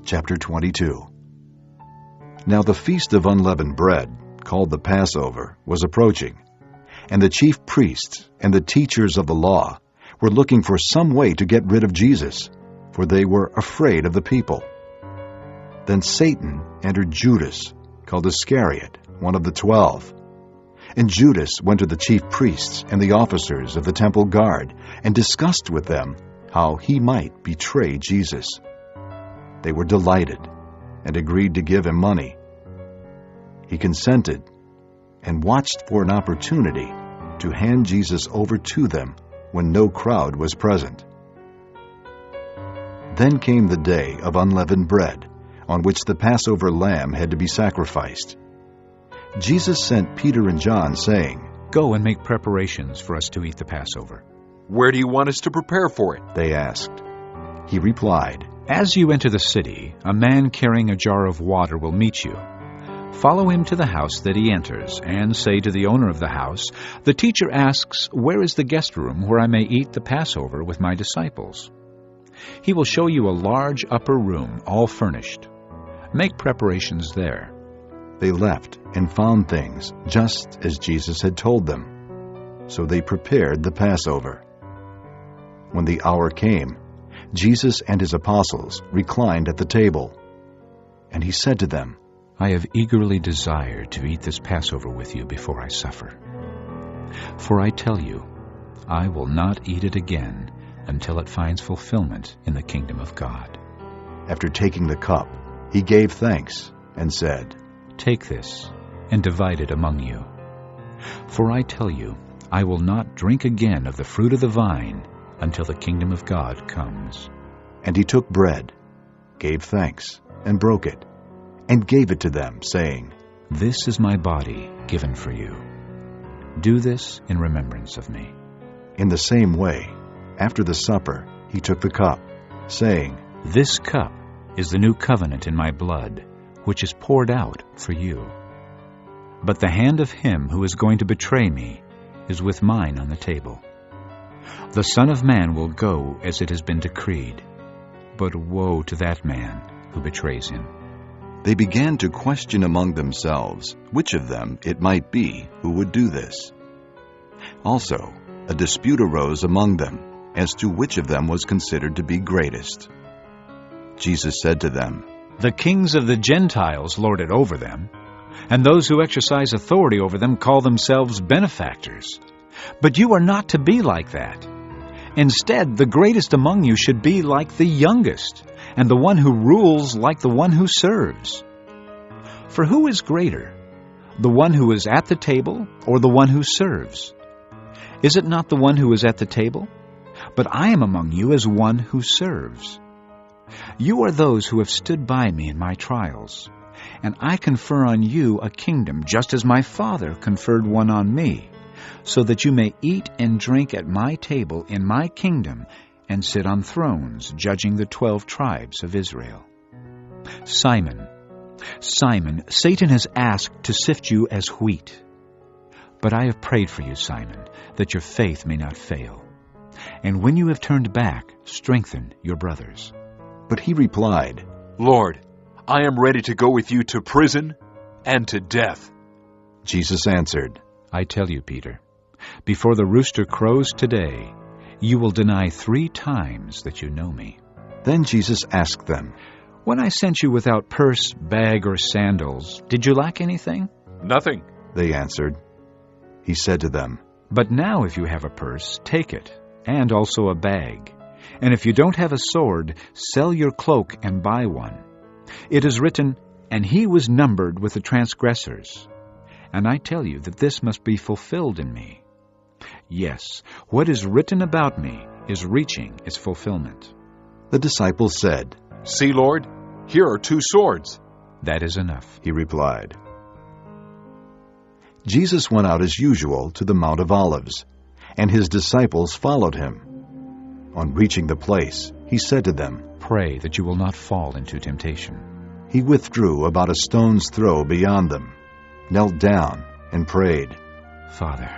Chapter 22. Now the feast of unleavened bread, called the Passover, was approaching, and the chief priests and the teachers of the law were looking for some way to get rid of Jesus, for they were afraid of the people. Then Satan entered Judas, called Iscariot, one of the 12. And Judas went to the chief priests and the officers of the temple guard and discussed with them how he might betray Jesus. They were delighted and agreed to give him money. He consented and watched for an opportunity to hand Jesus over to them when no crowd was present. Then came the day of unleavened bread, on which the Passover lamb had to be sacrificed. Jesus sent Peter and John, saying, "Go and make preparations for us to eat the Passover." "Where do you want us to prepare for it?" they asked. He replied, "As you enter the city, a man carrying a jar of water will meet you. Follow him to the house that he enters, and say to the owner of the house, 'The teacher asks, where is the guest room where I may eat the Passover with my disciples?' He will show you a large upper room, all furnished. Make preparations there." They left and found things just as Jesus had told them. So they prepared the Passover. When the hour came, Jesus and his apostles reclined at the table. And he said to them, "I have eagerly desired to eat this Passover with you before I suffer. For I tell you, I will not eat it again until it finds fulfillment in the kingdom of God." After taking the cup, he gave thanks and said, "Take this and divide it among you. For I tell you, I will not drink again of the fruit of the vine until the kingdom of God comes." And he took bread, gave thanks, and broke it, and gave it to them, saying, "This is my body given for you. Do this in remembrance of me." In the same way, after the supper, he took the cup, saying, "This cup is the new covenant in my blood, which is poured out for you. But the hand of him who is going to betray me is with mine on the table. The Son of Man will go as it has been decreed, but woe to that man who betrays him." They began to question among themselves which of them it might be who would do this. Also, a dispute arose among them as to which of them was considered to be greatest. Jesus said to them, "The kings of the Gentiles lord it over them, and those who exercise authority over them call themselves benefactors. But you are not to be like that. Instead, the greatest among you should be like the youngest, and the one who rules like the one who serves. For who is greater, the one who is at the table or the one who serves? Is it not the one who is at the table? But I am among you as one who serves. You are those who have stood by me in my trials, and I confer on you a kingdom just as my Father conferred one on me, so that you may eat and drink at my table in my kingdom and sit on thrones, judging the 12 tribes of Israel. Simon, Simon, Satan has asked to sift you as wheat. But I have prayed for you, Simon, that your faith may not fail. And when you have turned back, strengthen your brothers." But he replied, "Lord, I am ready to go with you to prison and to death." Jesus answered, "I tell you, Peter, before the rooster crows today, you will deny 3 times that you know me." Then Jesus asked them, "When I sent you without purse, bag, or sandals, did you lack anything?" "Nothing," they answered. He said to them, "But now if you have a purse, take it, and also a bag. And if you don't have a sword, sell your cloak and buy one. It is written, 'And he was numbered with the transgressors.' And I tell you that this must be fulfilled in me. Yes, what is written about me is reaching its fulfillment." The disciples said, "See, Lord, here are 2 swords." "That is enough," he replied. Jesus went out as usual to the Mount of Olives, and his disciples followed him. On reaching the place, he said to them, "Pray that you will not fall into temptation." He withdrew about a stone's throw beyond them, knelt down, and prayed, "Father,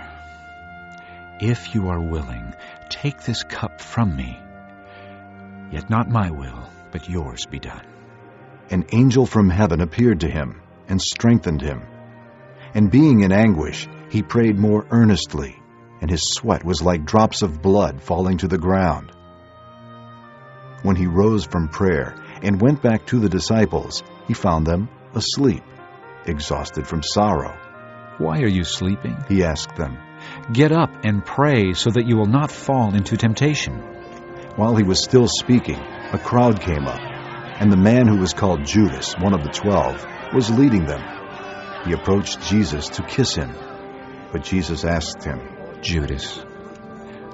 if you are willing, take this cup from me. Yet not my will, but yours be done." an angel from heaven appeared to him and strengthened him. And being in anguish, he prayed more earnestly, and his sweat was like drops of blood falling to the ground. When he rose from prayer and went back to the disciples, he found them asleep, exhausted from sorrow. "Why are you sleeping?" He asked them. "Get up and pray so that you will not fall into temptation." While he was still speaking, a crowd came up, and the man who was called Judas, one of the 12, was leading them. He approached Jesus to kiss him, but Jesus asked him, "Judas,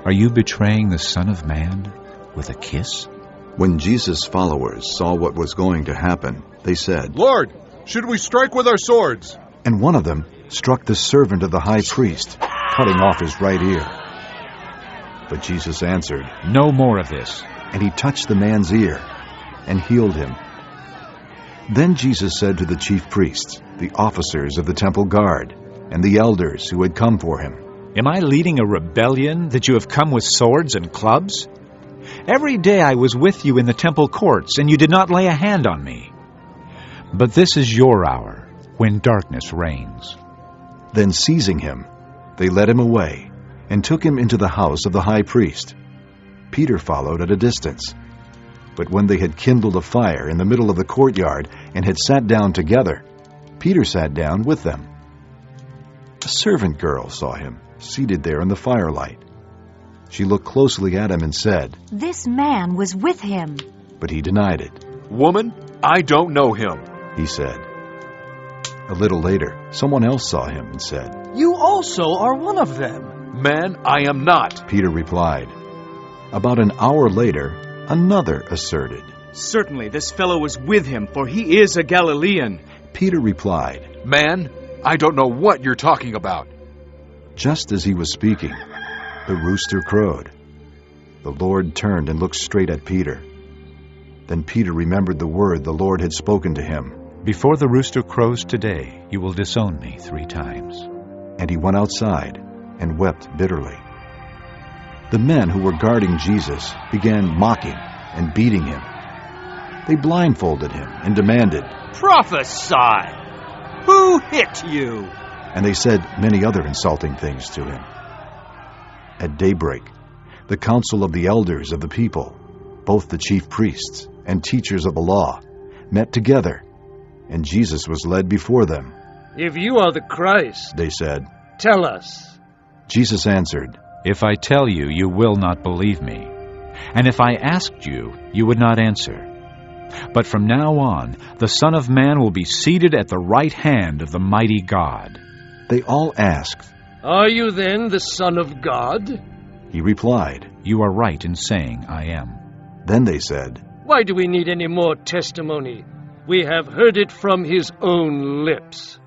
are you betraying the Son of Man with a kiss?" When Jesus' followers saw what was going to happen, they said, Lord, should we strike with our swords? and one of them struck the servant of the high priest, cutting off his right ear. But Jesus answered, "No more of this." and he touched the man's ear and healed him. Then Jesus said to the chief priests, the officers of the temple guard, and the elders who had come for him, "Am I leading a rebellion that you have come with swords and clubs? Every day I was with you in the temple courts, and you did not lay a hand on me. But this is your hour, when darkness reigns." Then seizing him, they led him away and took him into the house of the high priest. Peter followed at a distance. But when they had kindled a fire in the middle of the courtyard and had sat down together, Peter sat down with them. A servant girl saw him seated there in the firelight. She looked closely at him and said, "This man was with him." but he denied it. Woman, I don't know him. He said. A little later, someone else saw him and said, "You also are one of them." Man, I am not. Peter replied. About an hour later, another asserted. "Certainly this fellow was with him, for he is a Galilean." Peter replied. Man, I don't know what you're talking about. Just as he was speaking, the rooster crowed. The Lord turned and looked straight at Peter. Then Peter remembered the word the Lord had spoken to him, "Before the rooster crows today, you will disown me 3 times. and he went outside and wept bitterly. The men who were guarding Jesus began mocking and beating him. They blindfolded him and demanded, "Prophesy! Who hit you?" and they said many other insulting things to him. At daybreak, the council of the elders of the people, both the chief priests and teachers of the law, met together, and Jesus was led before them. "If you are the Christ," They said. tell us." Jesus answered, If I tell you, you will not believe me. And if I asked you, you would not answer. But from now on, the Son of Man will be seated at the right hand of the mighty God." They all asked. "Are you then the Son of God?" He replied. "You are right in saying I am." Then they said, "Why do we need any more testimony? We have heard it from his own lips."